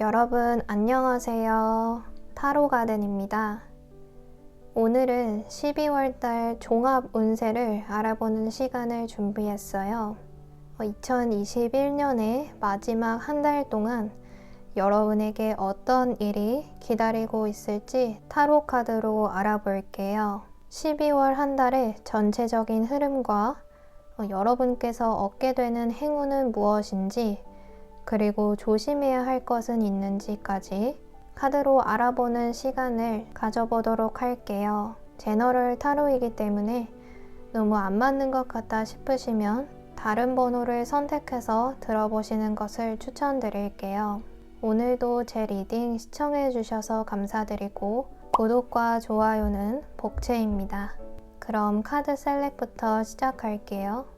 여러분 안녕하세요. 타로가든입니다. 오늘은 12월달 종합 운세를 알아보는 시간을 준비했어요. 2021년의 마지막 한 달 동안 여러분에게 어떤 일이 기다리고 있을지 타로 카드로 알아볼게요. 12월 한 달의 전체적인 흐름과 여러분께서 얻게 되는 행운은 무엇인지, 그리고 조심해야 할 것은 있는지까지 카드로 알아보는 시간을 가져보도록 할게요. 제너럴 타로이기 때문에 너무 안 맞는 것 같다 싶으시면 다른 번호를 선택해서 들어보시는 것을 추천드릴게요. 오늘도 제 리딩 시청해 주셔서 감사드리고 구독과 좋아요는 복채입니다. 그럼 카드 셀렉부터 시작할게요.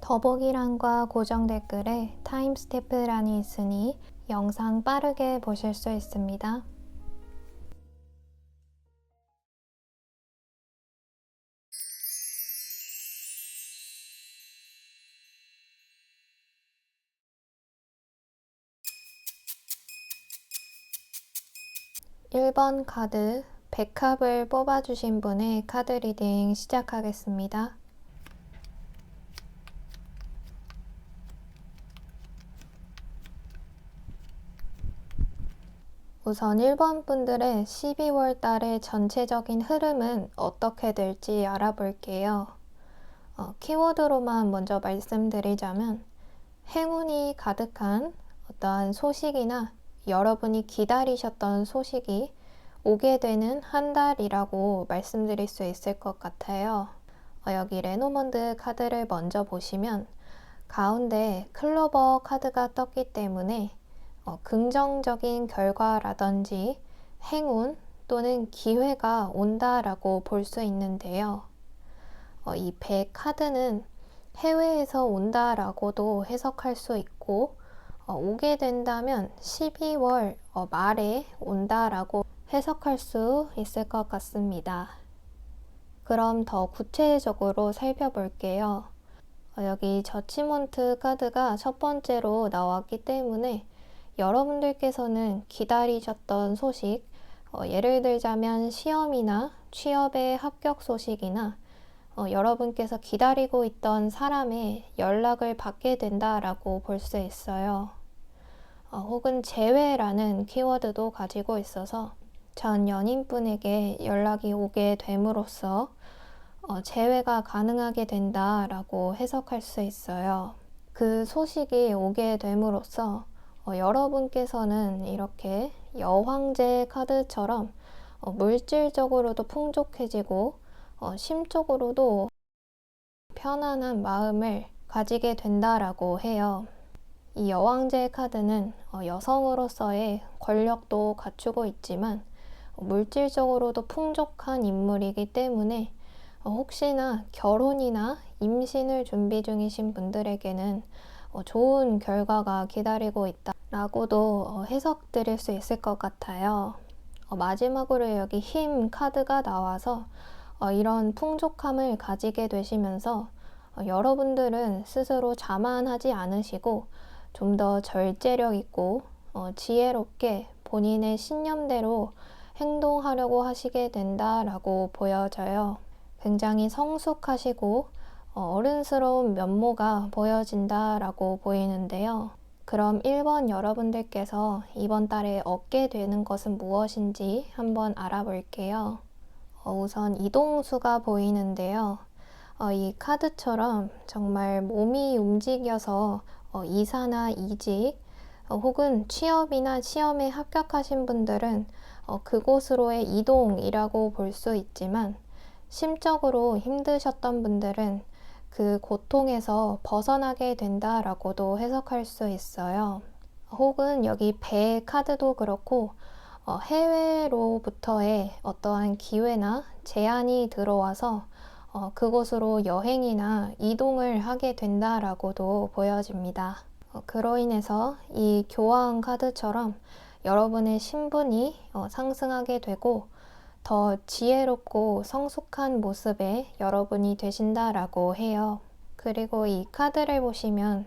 더보기란과 고정 댓글에 타임스태프란이 있으니 영상 빠르게 보실 수 있습니다. (1번) 카드 백합을 뽑아주신 분의 카드 리딩 시작하겠습니다. 우선 1번 분들의 12월 달의 전체적인 흐름은 어떻게 될지 알아볼게요. 키워드로만 먼저 말씀드리자면 행운이 가득한 어떠한 소식이나 여러분이 기다리셨던 소식이 오게 되는 한 달이라고 말씀드릴 수 있을 것 같아요. 여기 레노먼드 카드를 먼저 보시면 가운데 클로버 카드가 떴기 때문에 긍정적인 결과라든지 행운 또는 기회가 온다라고 볼 수 있는데요. 이 100 카드는 해외에서 온다라고도 해석할 수 있고, 오게 된다면 12월 말에 온다라고 해석할 수 있을 것 같습니다. 그럼 더 구체적으로 살펴볼게요. 여기 저치먼트 카드가 첫 번째로 나왔기 때문에 여러분들께서는 기다리셨던 소식, 예를 들자면 시험이나 취업의 합격 소식이나 여러분께서 기다리고 있던 사람의 연락을 받게 된다라고 볼 수 있어요. 혹은 재회라는 키워드도 가지고 있어서 전 연인분에게 연락이 오게 됨으로써 재회가 가능하게 된다라고 해석할 수 있어요. 그 소식이 오게 됨으로써 여러분께서는 이렇게 여황제 카드처럼 물질적으로도 풍족해지고 심적으로도 편안한 마음을 가지게 된다라고 해요. 이 여왕제 카드는 여성으로서의 권력도 갖추고 있지만 물질적으로도 풍족한 인물이기 때문에 혹시나 결혼이나 임신을 준비 중이신 분들에게는 좋은 결과가 기다리고 있다라고도 해석드릴 수 있을 것 같아요. 마지막으로 여기 힘 카드가 나와서 이런 풍족함을 가지게 되시면서 여러분들은 스스로 자만하지 않으시고 좀 더 절제력 있고 지혜롭게 본인의 신념대로 행동하려고 하시게 된다라고 보여져요. 굉장히 성숙하시고 어른스러운 면모가 보여진다라고 보이는데요. 그럼 1번 여러분들께서 이번 달에 얻게 되는 것은 무엇인지 한번 알아볼게요. 우선 이동수가 보이는데요. 이 카드처럼 정말 몸이 움직여서 이사나 이직 혹은 취업이나 시험에 합격하신 분들은 그곳으로의 이동이라고 볼 수 있지만 심적으로 힘드셨던 분들은 그 고통에서 벗어나게 된다라고도 해석할 수 있어요. 혹은 여기 배 카드도 그렇고 해외로부터의 어떠한 기회나 제안이 들어와서 그곳으로 여행이나 이동을 하게 된다라고도 보여집니다. 그로 인해서 이 교황 카드처럼 여러분의 신분이 상승하게 되고 더 지혜롭고 성숙한 모습의 여러분이 되신다라고 해요. 그리고 이 카드를 보시면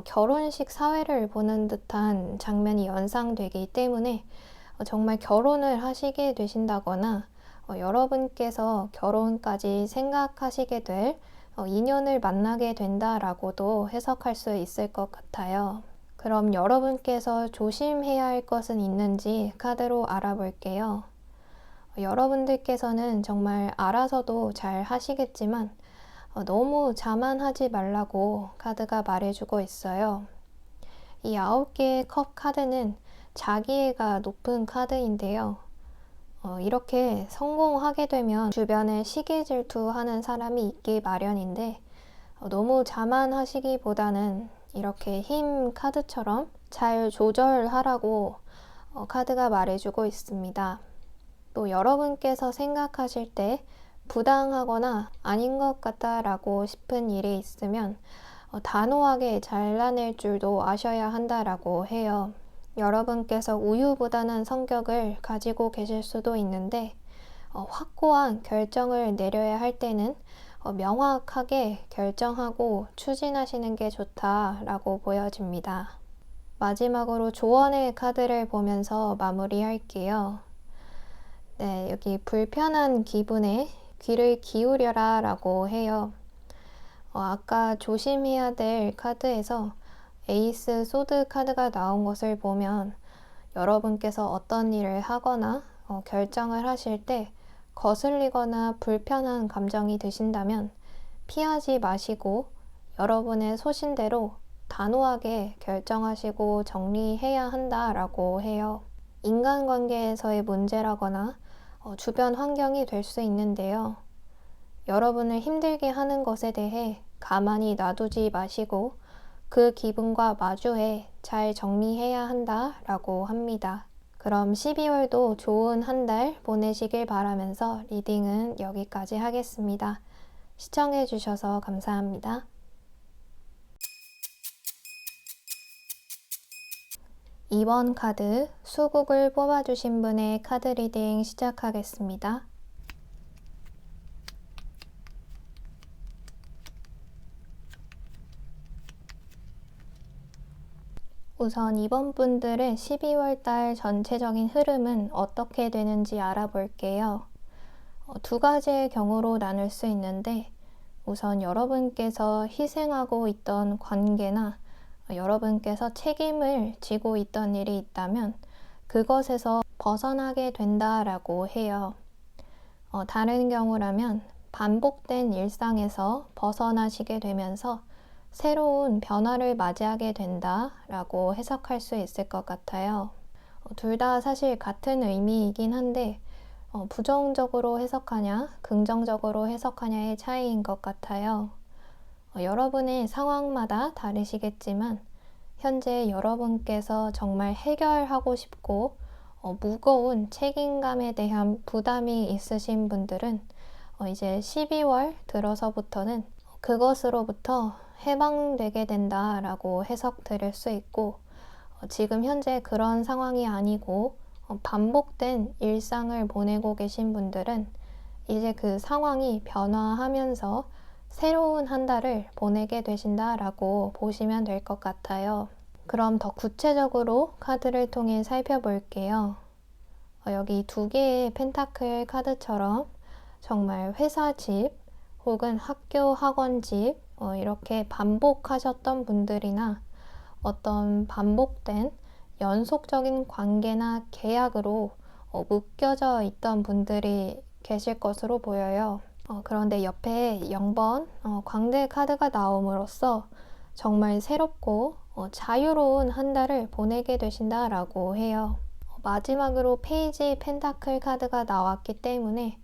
결혼식 사회를 보는 듯한 장면이 연상되기 때문에 정말 결혼을 하시게 되신다거나 여러분께서 결혼까지 생각하시게 될 인연을 만나게 된다라고도 해석할 수 있을 것 같아요. 그럼 여러분께서 조심해야 할 것은 있는지 카드로 알아볼게요. 여러분들께서는 정말 알아서도 잘 하시겠지만 너무 자만하지 말라고 카드가 말해주고 있어요. 이 9개의 컵 카드는 자기애가 높은 카드인데요. 이렇게 성공하게 되면 주변에 시기 질투하는 사람이 있기 마련인데 너무 자만하시기보다는 이렇게 힘 카드처럼 잘 조절하라고 카드가 말해주고 있습니다. 또 여러분께서 생각하실 때 부당하거나 아닌 것 같다라고 싶은 일이 있으면 단호하게 잘라낼 줄도 아셔야 한다라고 해요. 여러분께서 우유부단한 성격을 가지고 계실 수도 있는데 확고한 결정을 내려야 할 때는 명확하게 결정하고 추진하시는 게 좋다라고 보여집니다. 마지막으로 조언의 카드를 보면서 마무리할게요. 네, 여기 불편한 기분에 귀를 기울여라 라고 해요. 아까 조심해야 될 카드에서 에이스 소드 카드가 나온 것을 보면 여러분께서 어떤 일을 하거나 결정을 하실 때 거슬리거나 불편한 감정이 드신다면 피하지 마시고 여러분의 소신대로 단호하게 결정하시고 정리해야 한다라고 해요. 인간관계에서의 문제라거나 주변 환경이 될 수 있는데요. 여러분을 힘들게 하는 것에 대해 가만히 놔두지 마시고 그 기분과 마주해 잘 정리해야 한다라고 합니다. 그럼 12월도 좋은 한 달 보내시길 바라면서 리딩은 여기까지 하겠습니다. 시청해 주셔서 감사합니다. 이번 카드 수국을 뽑아주신 분의 카드 리딩 시작하겠습니다. 우선 이번 분들의 12월 달 전체적인 흐름은 어떻게 되는지 알아볼게요. 두 가지의 경우로 나눌 수 있는데 우선 여러분께서 희생하고 있던 관계나 여러분께서 책임을 지고 있던 일이 있다면 그것에서 벗어나게 된다라고 해요. 다른 경우라면 반복된 일상에서 벗어나시게 되면서 새로운 변화를 맞이하게 된다라고 해석할 수 있을 것 같아요. 둘 다 사실 같은 의미이긴 한데 부정적으로 해석하냐, 긍정적으로 해석하냐의 차이인 것 같아요. 여러분의 상황마다 다르시겠지만 현재 여러분께서 정말 해결하고 싶고 무거운 책임감에 대한 부담이 있으신 분들은 이제 12월 들어서부터는 그것으로부터 해방되게 된다라고 해석 드릴 수 있고 지금 현재 그런 상황이 아니고 반복된 일상을 보내고 계신 분들은 이제 그 상황이 변화하면서 새로운 한 달을 보내게 되신다라고 보시면 될 것 같아요. 그럼 더 구체적으로 카드를 통해 살펴볼게요. 여기 두 개의 펜타클 카드처럼 정말 회사 집 혹은 학교 학원 집 이렇게 반복하셨던 분들이나 어떤 반복된 연속적인 관계나 계약으로 묶여져 있던 분들이 계실 것으로 보여요. 그런데 옆에 0번 광대 카드가 나옴으로써 정말 새롭고 자유로운 한 달을 보내게 되신다라고 해요. 마지막으로 페이지 펜타클 카드가 나왔기 때문에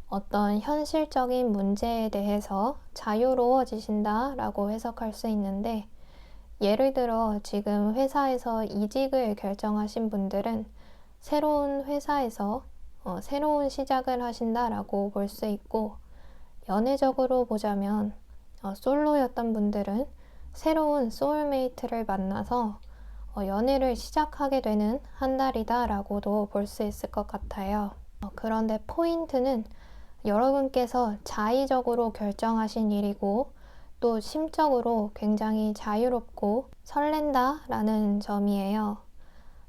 어떤 현실적인 문제에 대해서 자유로워지신다라고 해석할 수 있는데, 예를 들어 지금 회사에서 이직을 결정하신 분들은 새로운 회사에서 새로운 시작을 하신다라고 볼 수 있고, 연애적으로 보자면 솔로였던 분들은 새로운 소울메이트를 만나서 연애를 시작하게 되는 한 달이다 라고도 볼 수 있을 것 같아요. 그런데 포인트는 여러분께서 자의적으로 결정하신 일이고 또 심적으로 굉장히 자유롭고 설렌다 라는 점이에요.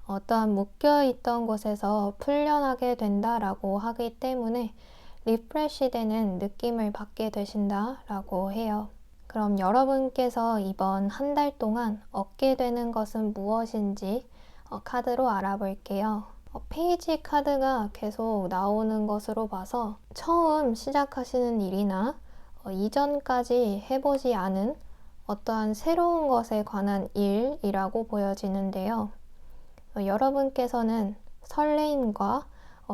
어떠한 묶여있던 곳에서 풀려나게 된다라고 하기 때문에 리프레시 되는 느낌을 받게 되신다라고 해요. 그럼 여러분께서 이번 한 달 동안 얻게 되는 것은 무엇인지 카드로 알아볼게요. 페이지 카드가 계속 나오는 것으로 봐서 처음 시작하시는 일이나 이전까지 해보지 않은 어떠한 새로운 것에 관한 일이라고 보여지는데요. 여러분께서는 설레임과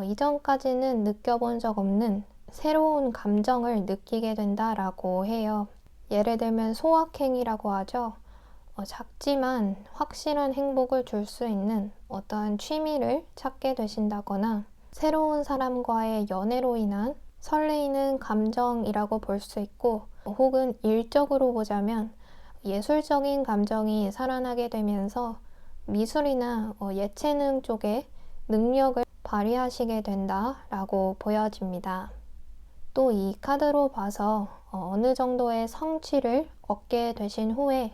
이전까지는 느껴본 적 없는 새로운 감정을 느끼게 된다라고 해요. 예를 들면 소확행이라고 하죠. 작지만 확실한 행복을 줄 수 있는 어떠한 취미를 찾게 되신다거나 새로운 사람과의 연애로 인한 설레이는 감정이라고 볼 수 있고, 혹은 일적으로 보자면 예술적인 감정이 살아나게 되면서 미술이나 예체능 쪽에 능력을 발휘하시게 된다라고 보여집니다. 또 이 카드로 봐서 어느 정도의 성취를 얻게 되신 후에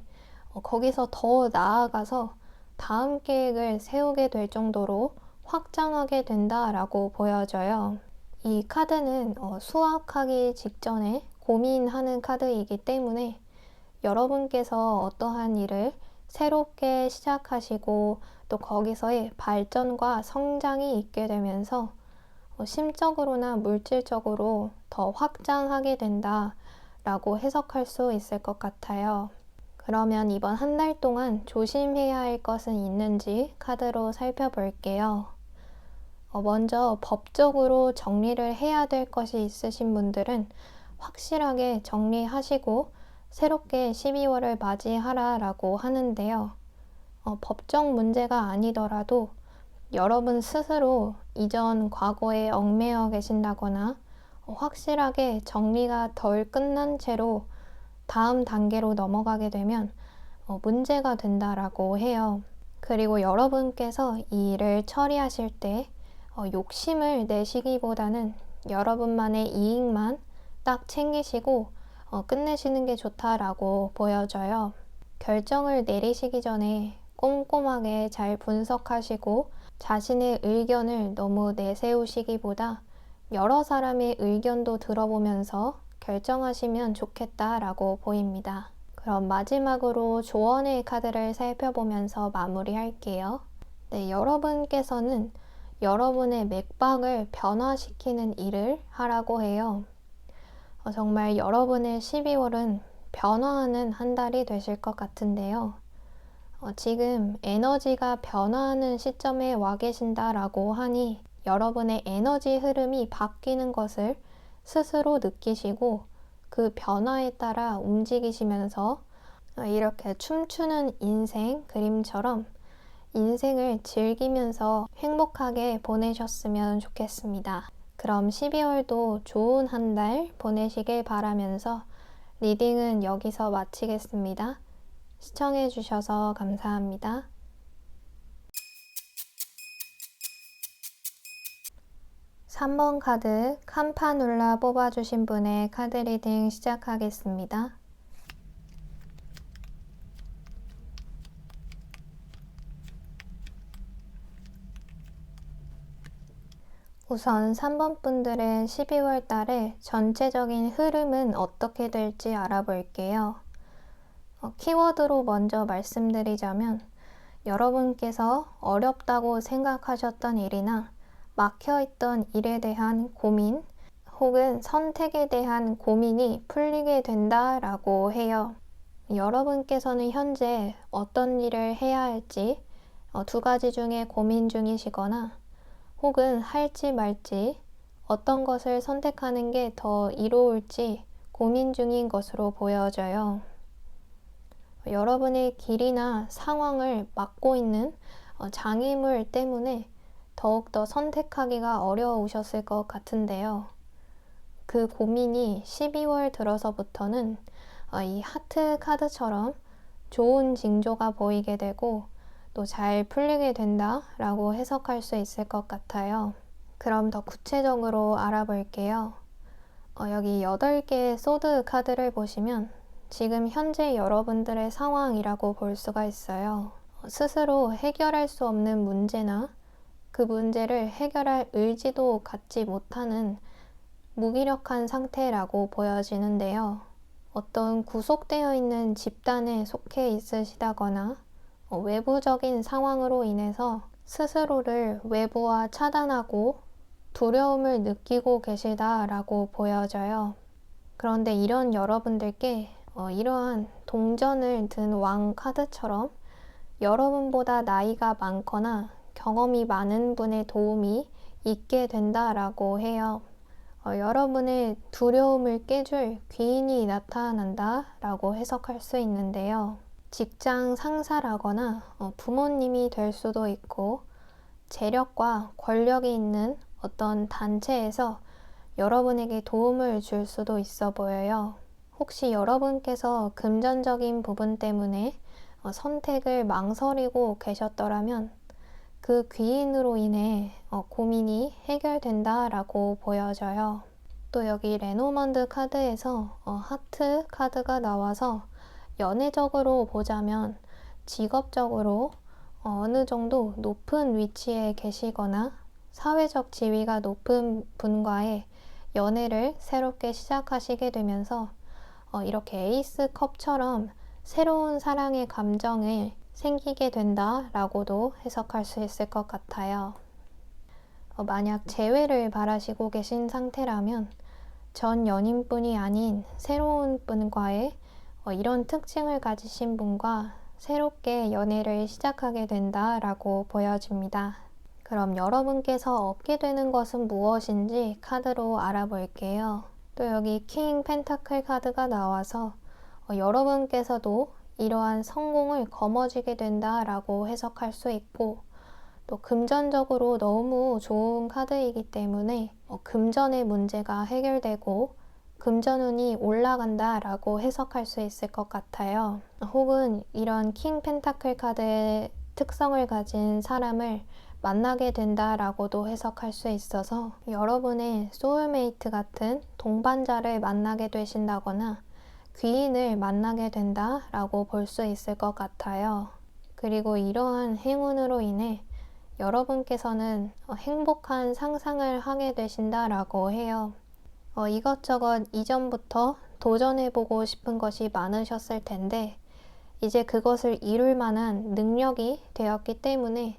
거기서 더 나아가서 다음 계획을 세우게 될 정도로 확장하게 된다라고 보여져요. 이 카드는 수확하기 직전에 고민하는 카드이기 때문에 여러분께서 어떠한 일을 새롭게 시작하시고 또 거기서의 발전과 성장이 있게 되면서 심적으로나 물질적으로 더 확장하게 된다라고 해석할 수 있을 것 같아요. 그러면 이번 한 달 동안 조심해야 할 것은 있는지 카드로 살펴볼게요. 먼저 법적으로 정리를 해야 될 것이 있으신 분들은 확실하게 정리하시고 새롭게 12월을 맞이하라라고 하는데요. 법적 문제가 아니더라도 여러분 스스로 이전 과거에 얽매여 계신다거나 확실하게 정리가 덜 끝난 채로 다음 단계로 넘어가게 되면 문제가 된다라고 해요. 그리고 여러분께서 이 일을 처리하실 때 욕심을 내시기보다는 여러분만의 이익만 딱 챙기시고 끝내시는 게 좋다라고 보여져요. 결정을 내리시기 전에 꼼꼼하게 잘 분석하시고 자신의 의견을 너무 내세우시기보다 여러 사람의 의견도 들어보면서 결정하시면 좋겠다라고 보입니다. 그럼 마지막으로 조언의 카드를 살펴보면서 마무리할게요. 네, 여러분께서는 여러분의 맥박을 변화시키는 일을 하라고 해요. 정말 여러분의 12월은 변화하는 한 달이 되실 것 같은데요. 지금 에너지가 변화하는 시점에 와 계신다라고 하니 여러분의 에너지 흐름이 바뀌는 것을 스스로 느끼시고 그 변화에 따라 움직이시면서 이렇게 춤추는 인생 그림처럼 인생을 즐기면서 행복하게 보내셨으면 좋겠습니다. 그럼 12월도 좋은 한 달 보내시길 바라면서 리딩은 여기서 마치겠습니다. 시청해주셔서 감사합니다. 3번 카드 캄파눌라 뽑아주신 분의 카드 리딩 시작하겠습니다. 우선 3번 분들의 12월 달에 전체적인 흐름은 어떻게 될지 알아볼게요. 키워드로 먼저 말씀드리자면 여러분께서 어렵다고 생각하셨던 일이나 막혀있던 일에 대한 고민 혹은 선택에 대한 고민이 풀리게 된다라고 해요. 여러분께서는 현재 어떤 일을 해야 할지 두 가지 중에 고민 중이시거나 혹은 할지 말지 어떤 것을 선택하는 게 더 이로울지 고민 중인 것으로 보여져요. 여러분의 길이나 상황을 막고 있는 장애물 때문에 더욱더 선택하기가 어려우셨을 것 같은데요. 그 고민이 12월 들어서부터는 이 하트 카드처럼 좋은 징조가 보이게 되고 또 잘 풀리게 된다라고 해석할 수 있을 것 같아요. 그럼 더 구체적으로 알아볼게요. 여기 8개의 소드 카드를 보시면 지금 현재 여러분들의 상황이라고 볼 수가 있어요. 스스로 해결할 수 없는 문제나 그 문제를 해결할 의지도 갖지 못하는 무기력한 상태라고 보여지는데요. 어떤 구속되어 있는 집단에 속해 있으시다거나 외부적인 상황으로 인해서 스스로를 외부와 차단하고 두려움을 느끼고 계시다라고 보여져요. 그런데 이런 여러분들께 이러한 동전을 든 왕 카드처럼 여러분보다 나이가 많거나 경험이 많은 분의 도움이 있게 된다라고 해요. 여러분의 두려움을 깨줄 귀인이 나타난다라고 해석할 수 있는데요. 직장 상사라거나 부모님이 될 수도 있고 재력과 권력이 있는 어떤 단체에서 여러분에게 도움을 줄 수도 있어 보여요. 혹시 여러분께서 금전적인 부분 때문에 선택을 망설이고 계셨더라면 그 귀인으로 인해 고민이 해결된다라고 보여져요. 또 여기 레노먼드 카드에서 하트 카드가 나와서 연애적으로 보자면 직업적으로 어느 정도 높은 위치에 계시거나 사회적 지위가 높은 분과의 연애를 새롭게 시작하시게 되면서 이렇게 에이스 컵처럼 새로운 사랑의 감정을 생기게 된다라고도 해석할 수 있을 것 같아요. 만약 재회를 바라시고 계신 상태라면 전 연인뿐이 아닌 새로운 분과의 이런 특징을 가지신 분과 새롭게 연애를 시작하게 된다라고 보여집니다. 그럼 여러분께서 얻게 되는 것은 무엇인지 카드로 알아볼게요. 또 여기 킹 펜타클 카드가 나와서 여러분께서도 이러한 성공을 거머쥐게 된다라고 해석할 수 있고 또 금전적으로 너무 좋은 카드이기 때문에 금전의 문제가 해결되고 금전운이 올라간다라고 해석할 수 있을 것 같아요. 혹은 이런 킹 펜타클 카드의 특성을 가진 사람을 만나게 된다라고도 해석할 수 있어서 여러분의 소울메이트 같은 동반자를 만나게 되신다거나 귀인을 만나게 된다라고 볼 수 있을 것 같아요. 그리고 이러한 행운으로 인해 여러분께서는 행복한 상상을 하게 되신다라고 해요. 이것저것 이전부터 도전해보고 싶은 것이 많으셨을 텐데 이제 그것을 이룰 만한 능력이 되었기 때문에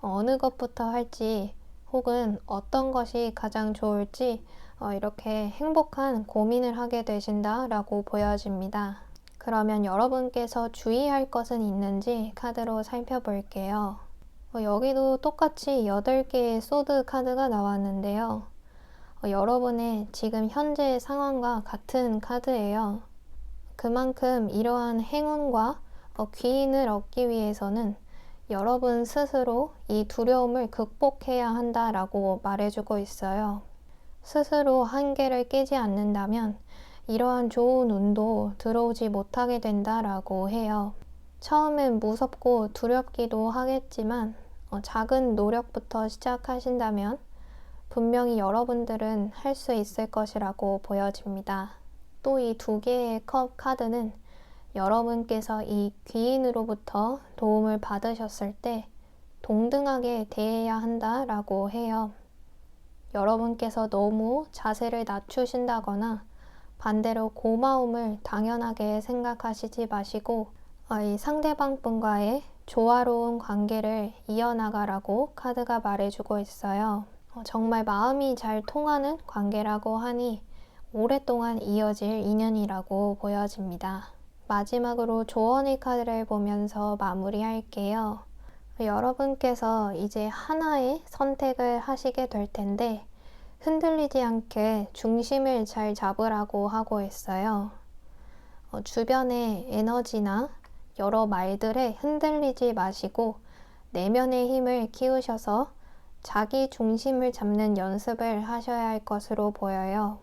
어느 것부터 할지 혹은 어떤 것이 가장 좋을지 이렇게 행복한 고민을 하게 되신다라고 보여집니다. 그러면 여러분께서 주의할 것은 있는지 카드로 살펴볼게요. 여기도 똑같이 8개의 소드 카드가 나왔는데요. 여러분의 지금 현재의 상황과 같은 카드예요. 그만큼 이러한 행운과 귀인을 얻기 위해서는 여러분 스스로 이 두려움을 극복해야 한다라고 말해주고 있어요. 스스로 한계를 깨지 않는다면 이러한 좋은 운도 들어오지 못하게 된다라고 해요. 처음엔 무섭고 두렵기도 하겠지만 작은 노력부터 시작하신다면 분명히 여러분들은 할 수 있을 것이라고 보여집니다. 또 이 두 개의 컵 카드는 여러분께서 이 귀인으로부터 도움을 받으셨을 때 동등하게 대해야 한다라고 해요. 여러분께서 너무 자세를 낮추신다거나 반대로 고마움을 당연하게 생각하시지 마시고 이 상대방 분과의 조화로운 관계를 이어나가라고 카드가 말해주고 있어요. 정말 마음이 잘 통하는 관계라고 하니 오랫동안 이어질 인연이라고 보여집니다. 마지막으로 조언의 카드를 보면서 마무리할게요. 여러분께서 이제 하나의 선택을 하시게 될 텐데 흔들리지 않게 중심을 잘 잡으라고 하고 있어요. 주변의 에너지나 여러 말들에 흔들리지 마시고 내면의 힘을 키우셔서 자기 중심을 잡는 연습을 하셔야 할 것으로 보여요.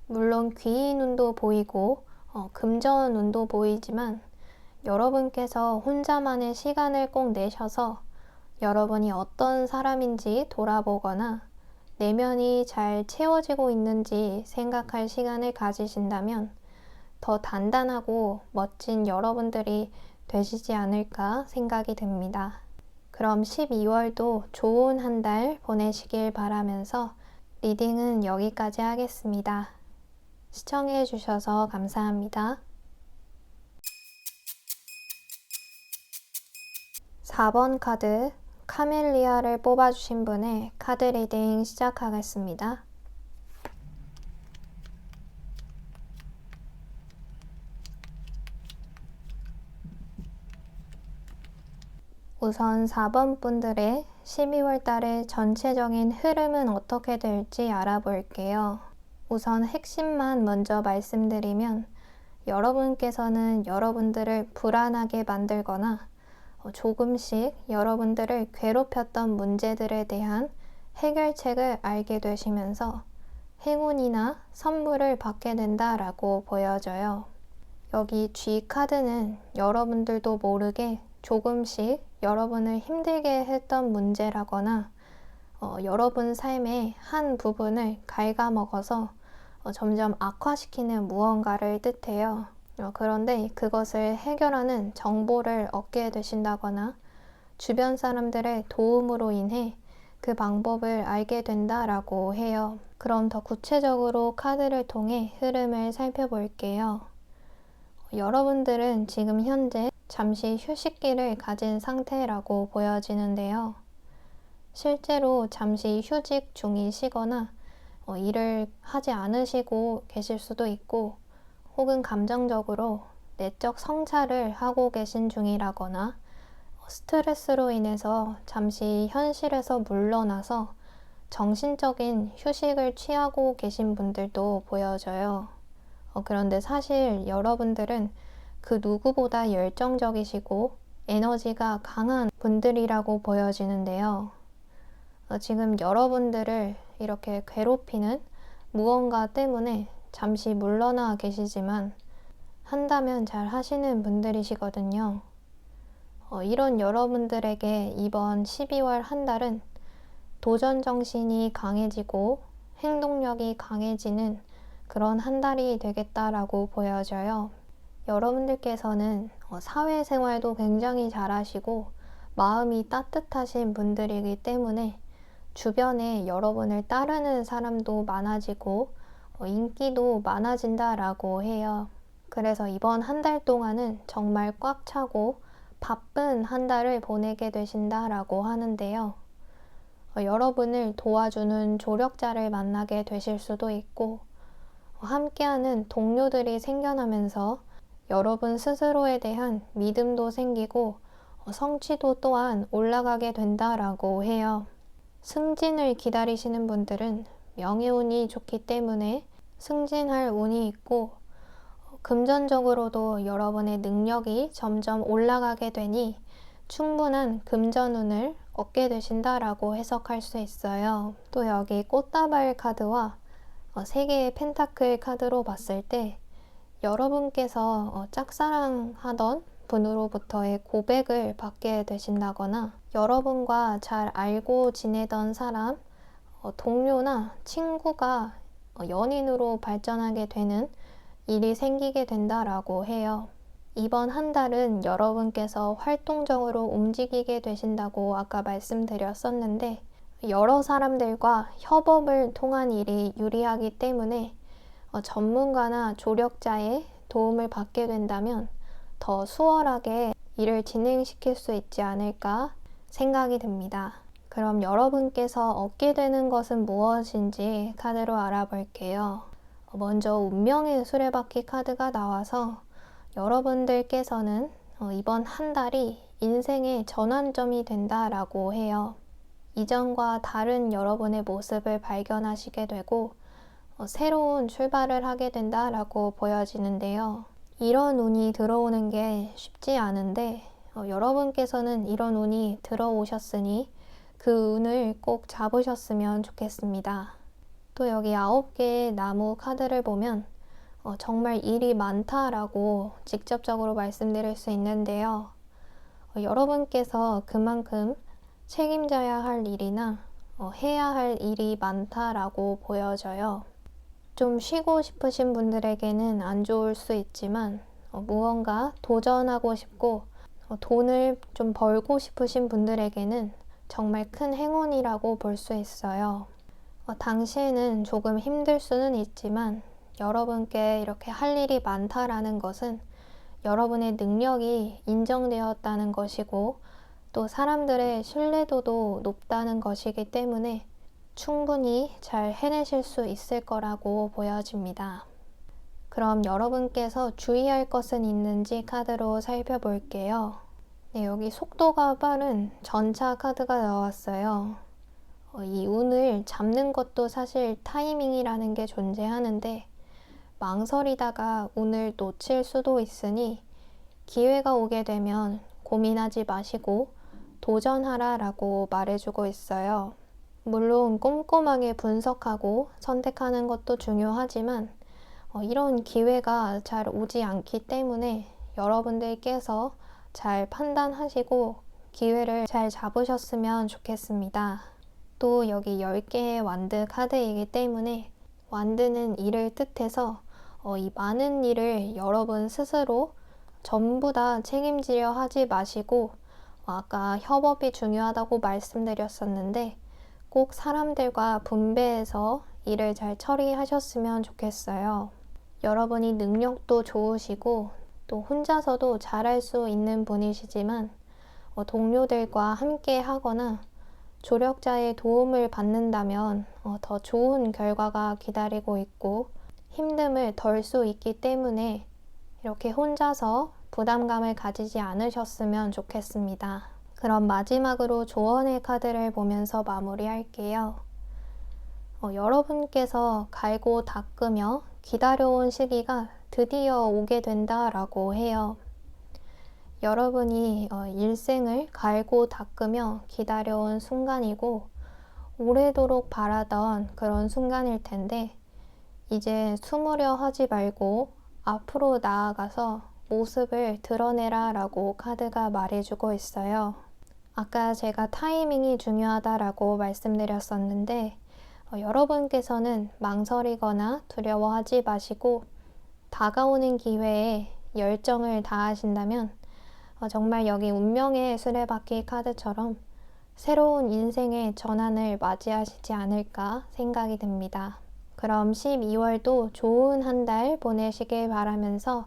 물론 귀인 운도 보이고 금전 운도 보이지만 여러분께서 혼자만의 시간을 꼭 내셔서 여러분이 어떤 사람인지 돌아보거나 내면이 잘 채워지고 있는지 생각할 시간을 가지신다면 더 단단하고 멋진 여러분들이 되시지 않을까 생각이 듭니다. 그럼 12월도 좋은 한 달 보내시길 바라면서 리딩은 여기까지 하겠습니다. 시청해 주셔서 감사합니다. 4번 카드 카멜리아를 뽑아주신 분의 카드 리딩 시작하겠습니다. 우선 4번 분들의 12월 달의 전체적인 흐름은 어떻게 될지 알아볼게요. 우선 핵심만 먼저 말씀드리면 여러분께서는 여러분들을 불안하게 만들거나 조금씩 여러분들을 괴롭혔던 문제들에 대한 해결책을 알게 되시면서 행운이나 선물을 받게 된다라고 보여져요. 여기 G 카드는 여러분들도 모르게 조금씩 여러분을 힘들게 했던 문제라거나 여러분 삶의 한 부분을 갉아먹어서 점점 악화시키는 무언가를 뜻해요. 그런데 그것을 해결하는 정보를 얻게 되신다거나 주변 사람들의 도움으로 인해 그 방법을 알게 된다라고 해요. 그럼 더 구체적으로 카드를 통해 흐름을 살펴볼게요. 여러분들은 지금 현재 잠시 휴식기를 가진 상태라고 보여지는데요. 실제로 잠시 휴직 중이시거나 일을 하지 않으시고 계실 수도 있고 혹은 감정적으로 내적 성찰을 하고 계신 중이라거나 스트레스로 인해서 잠시 현실에서 물러나서 정신적인 휴식을 취하고 계신 분들도 보여져요. 그런데 사실 여러분들은 그 누구보다 열정적이시고 에너지가 강한 분들이라고 보여지는데요. 지금 여러분들을 이렇게 괴롭히는 무언가 때문에 잠시 물러나 계시지만 한다면 잘 하시는 분들이시거든요. 이런 여러분들에게 이번 12월 한 달은 도전 정신이 강해지고 행동력이 강해지는 그런 한 달이 되겠다라고 보여져요. 여러분들께서는 사회생활도 굉장히 잘하시고 마음이 따뜻하신 분들이기 때문에 주변에 여러분을 따르는 사람도 많아지고 인기도 많아진다라고 해요. 그래서 이번 한 달 동안은 정말 꽉 차고 바쁜 한 달을 보내게 되신다라고 하는데요. 여러분을 도와주는 조력자를 만나게 되실 수도 있고 함께하는 동료들이 생겨나면서 여러분 스스로에 대한 믿음도 생기고 성취도 또한 올라가게 된다라고 해요. 승진을 기다리시는 분들은 명예운이 좋기 때문에 승진할 운이 있고 금전적으로도 여러분의 능력이 점점 올라가게 되니 충분한 금전운을 얻게 되신다라고 해석할 수 있어요. 또 여기 꽃다발 카드와 3개의 펜타클 카드로 봤을 때 여러분께서 짝사랑하던 분으로부터의 고백을 받게 되신다거나 여러분과 잘 알고 지내던 사람, 동료나 친구가 연인으로 발전하게 되는 일이 생기게 된다라고 해요. 이번 한 달은 여러분께서 활동적으로 움직이게 되신다고 아까 말씀드렸었는데, 여러 사람들과 협업을 통한 일이 유리하기 때문에 전문가나 조력자의 도움을 받게 된다면 더 수월하게 일을 진행시킬 수 있지 않을까 생각이 듭니다. 그럼 여러분께서 얻게 되는 것은 무엇인지 카드로 알아볼게요. 먼저 운명의 수레바퀴 카드가 나와서 여러분들께서는 이번 한 달이 인생의 전환점이 된다라고 해요. 이전과 다른 여러분의 모습을 발견하시게 되고 새로운 출발을 하게 된다라고 보여지는데요. 이런 운이 들어오는 게 쉽지 않은데 여러분께서는 이런 운이 들어오셨으니 그 운을 꼭 잡으셨으면 좋겠습니다. 또 여기 9개의 나무 카드를 보면 정말 일이 많다라고 직접적으로 말씀드릴 수 있는데요. 여러분께서 그만큼 책임져야 할 일이나 해야 할 일이 많다라고 보여져요. 좀 쉬고 싶으신 분들에게는 안 좋을 수 있지만 무언가 도전하고 싶고 돈을 좀 벌고 싶으신 분들에게는 정말 큰 행운이라고 볼 수 있어요. 당시에는 조금 힘들 수는 있지만 여러분께 이렇게 할 일이 많다라는 것은 여러분의 능력이 인정되었다는 것이고 또 사람들의 신뢰도도 높다는 것이기 때문에 충분히 잘 해내실 수 있을 거라고 보여집니다. 그럼 여러분께서 주의할 것은 있는지 카드로 살펴볼게요. 네, 여기 속도가 빠른 전차 카드가 나왔어요. 이 운을 잡는 것도 사실 타이밍이라는 게 존재하는데 망설이다가 운을 놓칠 수도 있으니 기회가 오게 되면 고민하지 마시고 도전하라 라고 말해주고 있어요. 물론 꼼꼼하게 분석하고 선택하는 것도 중요하지만 이런 기회가 잘 오지 않기 때문에 여러분들께서 잘 판단하시고 기회를 잘 잡으셨으면 좋겠습니다. 또 여기 10개의 완드 카드이기 때문에 완드는 일을 뜻해서 이 많은 일을 여러분 스스로 전부 다 책임지려 하지 마시고 아까 협업이 중요하다고 말씀드렸었는데 꼭 사람들과 분배해서 일을 잘 처리하셨으면 좋겠어요. 여러분이 능력도 좋으시고 또 혼자서도 잘할 수 있는 분이시지만 동료들과 함께 하거나 조력자의 도움을 받는다면 더 좋은 결과가 기다리고 있고 힘듦을 덜 수 있기 때문에 이렇게 혼자서 부담감을 가지지 않으셨으면 좋겠습니다. 그럼 마지막으로 조언의 카드를 보면서 마무리할게요. 여러분께서 갈고 닦으며 기다려온 시기가 드디어 오게 된다라고 해요. 여러분이 일생을 갈고 닦으며 기다려온 순간이고 오래도록 바라던 그런 순간일 텐데 이제 숨으려 하지 말고 앞으로 나아가서 모습을 드러내라 라고 카드가 말해주고 있어요. 아까 제가 타이밍이 중요하다라고 말씀드렸었는데 여러분께서는 망설이거나 두려워하지 마시고 다가오는 기회에 열정을 다하신다면 정말 여기 운명의 수레바퀴 카드처럼 새로운 인생의 전환을 맞이하시지 않을까 생각이 듭니다. 그럼 12월도 좋은 한 달 보내시길 바라면서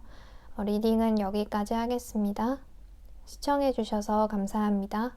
리딩은 여기까지 하겠습니다. 시청해주셔서 감사합니다.